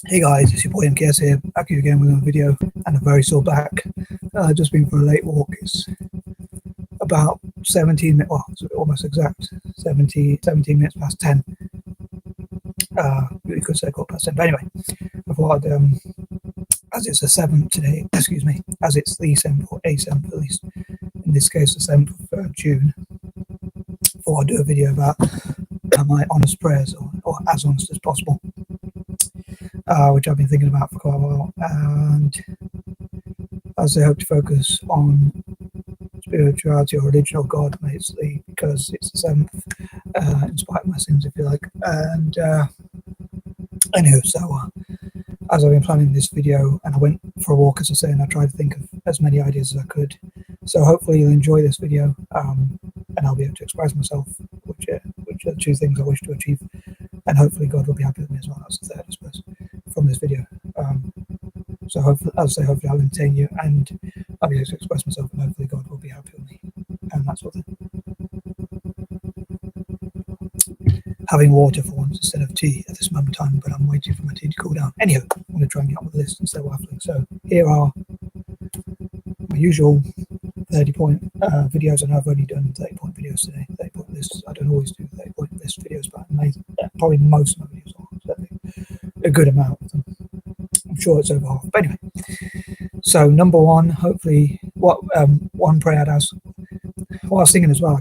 Hey guys, it's your boy MKS here, back here again with another video and a very sore back. Just been for a late walk. It's about 17 minutes, well, it's almost exact, 17 minutes past 10. You could say quarter past 10, but anyway, I thought as it's the 7th today, excuse me, as it's the 7th or A7th at least, in this case the 7th of June, I thought I'd do a video about my honest prayers, or as honest as possible. Which I've been thinking about for quite a while, and as I hope to focus on spirituality or religion or God, mostly because it's the 7th, in spite of my sins, if you like. And anywho, so as I've been planning this video, and I went for a walk, as I say, and I tried to think of as many ideas as I could. So hopefully you'll enjoy this video, and I'll be able to express myself, which are the two things I wish to achieve. And hopefully God will be happy with me as well. That's the third, I suppose, from this video. So hopefully, as I say, hopefully I'll entertain you and I'll be able to express myself, and hopefully God will be happy with me and that sort of thing. Having water for once instead of tea at this moment in time, but I'm waiting for my tea to cool down. Anyhow, I'm going to try and get on with this instead of waffling. So here are my usual 30-point videos. I know I've only done 30-point videos today, 30-point lists. I don't always do 30-point list videos, but probably most of my videos are, certainly a good amount of them. I'm sure it's over half. But anyway, so number one, hopefully, what one prayer I'd ask. Well, I was thinking as well,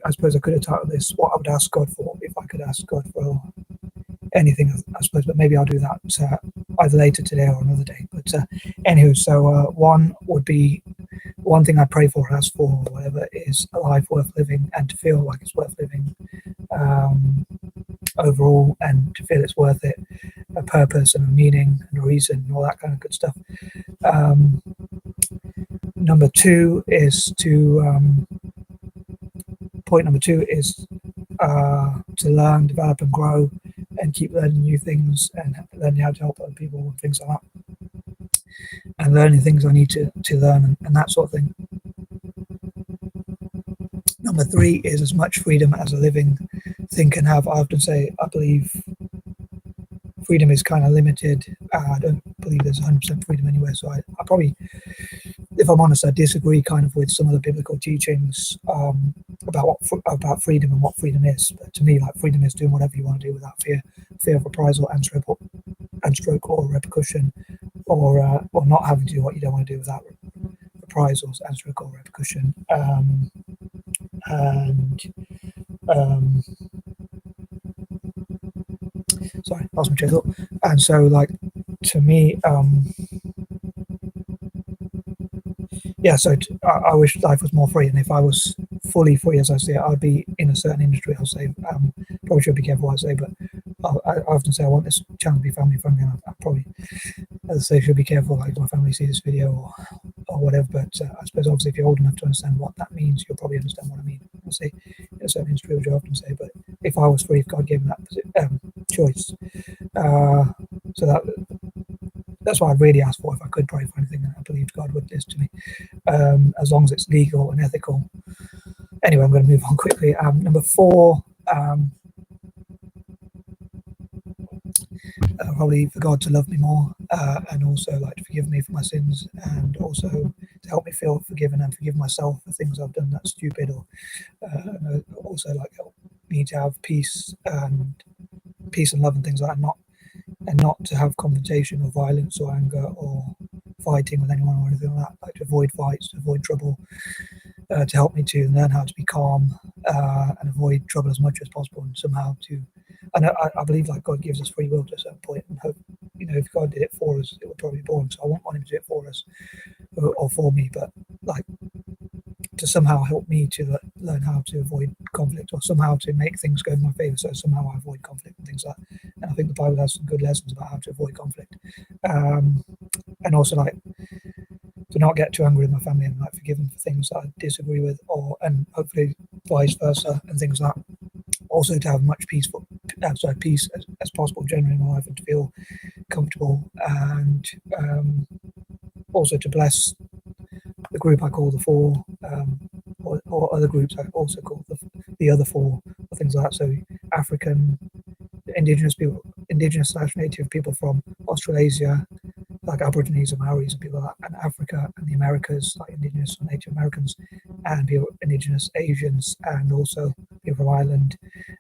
I suppose I could have titled this "What I Would Ask God For," if I could ask God for anything, I suppose. But maybe I'll do that either later today or another day. But anywho, so one would be, one thing I pray for, ask for, or whatever, is a life worth living, and to feel like it's worth living overall, and to feel it's worth it, a purpose and a meaning and a reason and all that kind of good stuff. Number two is to point number two is to learn, develop and grow, and keep learning new things, and learning how to help other people and things like that, and learning things I need to learn, and that sort of thing. Number three is as much freedom as a living thing can have. I often say I believe freedom is kind of limited. I don't believe there's 100% freedom anywhere. So I probably, if I'm honest, I disagree kind of with some of the biblical teachings about freedom and what freedom is. But to me, like, freedom is doing whatever you want to do without fear of reprisal and stroke or repercussion, or not having to do what you don't want to do without reprisals and stroke or repercussion. Sorry, lost my train of thought. And so, like, to me, I wish life was more free, and if I was fully free, as I say, I'd be in a certain industry. I'll say, probably should be careful what I say, but I often say I want this channel to be family friendly, and I probably, as I say, should be careful, like, if my family see this video or whatever. But I suppose obviously if you're old enough to understand what that means, you'll probably understand what I mean. I'll say in a certain industry, which I often say, but if I was free, if God gave me that choice, so that's what I'd really ask for if I could pray for anything, and I believed God would listen to me, as long as it's legal and ethical. Anyway, I'm going to move on quickly. Number four, probably for God to love me more, and also like to forgive me for my sins, and also to help me feel forgiven and forgive myself for things I've done that's stupid, or also like help me to have peace and love and things like that, and not to have confrontation or violence or anger or fighting with anyone or anything like that, like to avoid fights, to avoid trouble, to help me to learn how to be calm, and avoid trouble as much as possible, and somehow to, I believe like God gives us free will to a certain point, and hope, if God did it for us, it would probably be boring, so I won't want him to do it for us or for me, but like to somehow help me to learn how to avoid conflict, or somehow to make things go in my favor, so somehow I avoid conflict and things like that. And I think the Bible has some good lessons about how to avoid conflict, and also like to not get too angry with my family, and like forgive them for things that I disagree with, and hopefully vice versa and things like that. Also to have much peace as possible generally in my life, and to feel comfortable, and also to bless the group I call the Four, or other groups I also call the other four, or things like that. So African, indigenous people, indigenous / native people from Australasia, like Aborigines and Maoris and people like that, and Africa and the Americas, like indigenous or Native Americans, and people indigenous Asians, and also people from Ireland,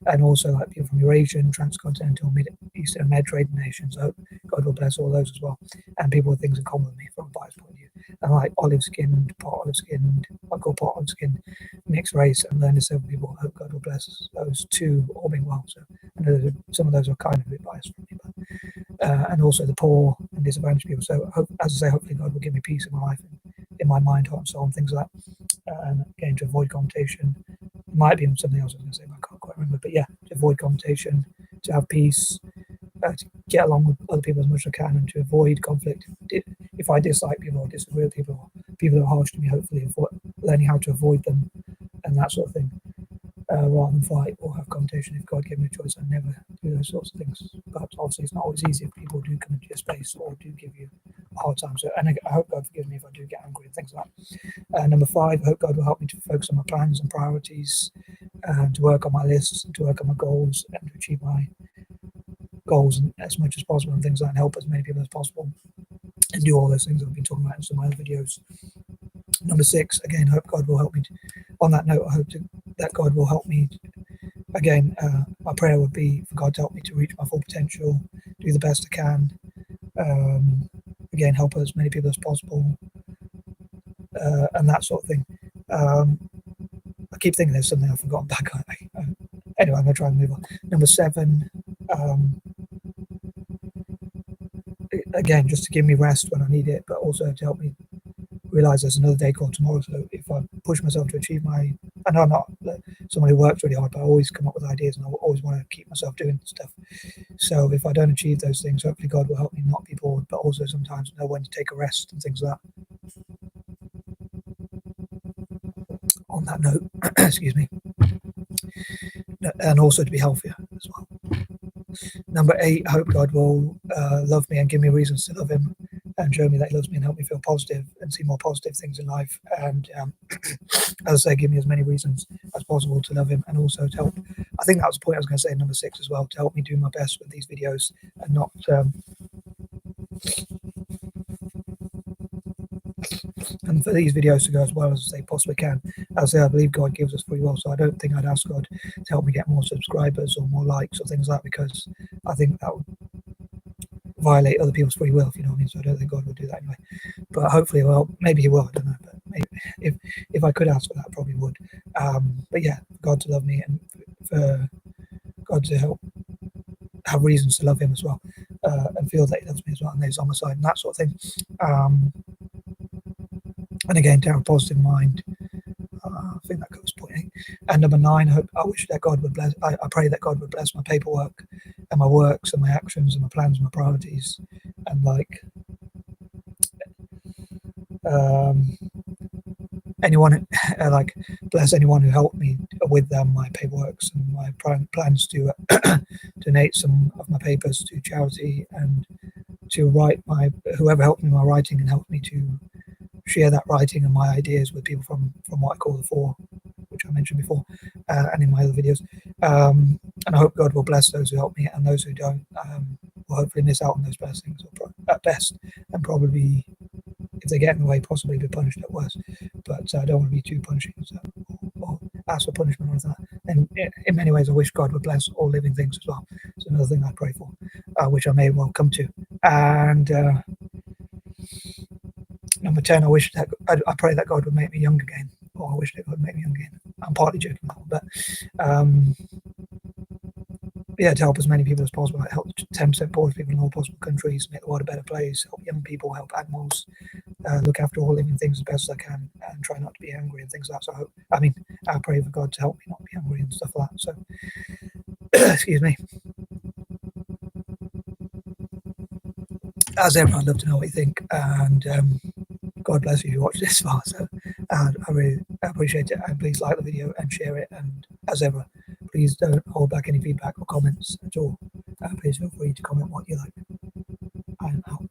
and also like people from Eurasian, transcontinental, Mid Eastern, and Mediterranean nations. I hope God will bless all those as well, and people with things in common with me from a biased point of view. And like olive-skinned, part olive-skinned, I call part olive-skinned, mixed race, and learning several people. I hope God will bless those two all being well. So I know some of those are kind of a bit biased from me, but and also the poor and disadvantaged people. So as I say, hopefully God will give me peace in my life, and in my mind, heart, and soul, and things like that. And again, to avoid confrontation. It might be something else I was going to say, but I can't quite remember. But yeah, to avoid confrontation, to have peace, to get along with other people as much as I can, and to avoid conflict. If I dislike people or disagree with people, or people that are harsh to me, hopefully learning how to avoid them and that sort of thing, rather than fight or have confrontation. If God gave me a choice, I'd never do those sorts of things. But obviously, it's not always easy if people do come into your space or do give you a hard time. So, and I hope God forgives me if I do get angry and things like that. Number 5, I hope God will help me to focus on my plans and priorities, and to work on my lists, and to work on my goals, and to achieve my goals as much as possible, and things like that, and help as many people as possible, and do all those things I've been talking about in some of my other videos. Number 6, again, I hope God will help me. On that note, I hope that God will help me. Again, my prayer would be for God to help me to reach my full potential, do the best I can. Again, help as many people as possible, and that sort of thing. I keep thinking there's something I've forgotten back. Anyway, I'm going to try and move on. Number 7, again, just to give me rest when I need it, but also to help me realize there's another day called tomorrow. So if I push myself to achieve I know I'm not someone who works really hard, but I always come up with ideas, and I always want to keep myself doing stuff. So if I don't achieve those things, hopefully God will help me not be bored, but also sometimes know when to take a rest and things like that. On that note, excuse me, and also to be healthier as well. Number 8, I hope God will love me and give me reasons to love him, and show me that he loves me, and help me feel positive and see more positive things in life. And as I say, give me as many reasons as possible to love him, and also to help. I think that was the point I was going to say in number 6 as well, to help me do my best with these videos, and not and for these videos to go as well as they possibly can. As I say, I believe God gives us free will, so I don't think I'd ask God to help me get more subscribers or more likes or things like that, because I think that would violate other people's free will, if you know what I mean. So I don't think God would do that anyway. But hopefully, well, maybe he will, I don't know. But maybe, if I could ask for that, I probably would. But yeah, for God to love me, and for God to help have reasons to love him as well, and feel that he loves me as well, and that he's on my side, and that sort of thing. And again, to have a positive mind. I think that covers point 8. And number 9, I wish that God would bless. I pray that God would bless my paperwork and my works and my actions and my plans and my priorities, and anyone bless anyone who helped me with my paperworks and my plans to donate some of my papers to charity, and to write whoever helped me with my writing and helped me to share that writing and my ideas with people from what I call the 4, which I mentioned before, and in my other videos. And I hope God will bless those who help me, and those who don't will hopefully miss out on those blessings, or at best, and probably, if they get in the way, possibly be punished at worst. But I don't want to be too punishing, so, or ask for punishment or anything like that. And in many ways, I wish God would bless all living things as well. It's another thing I pray for, which I may well come to. And number 10, I pray that God would make me young again, or I wish that God would make me young again. I'm partly joking now, but yeah, to help as many people as possible, like help 10% poor people in all possible countries, make the world a better place, help young people, help animals, look after all living things as best as I can, and try not to be angry and things like that. So I pray for God to help me not be angry and stuff like that. So, excuse me. As ever, I'd love to know what you think, and God bless you if you watch this far. So I really appreciate it, and please like the video and share it. And as ever, please don't hold back any feedback or comments at all. Please feel free to comment what you like. I am out.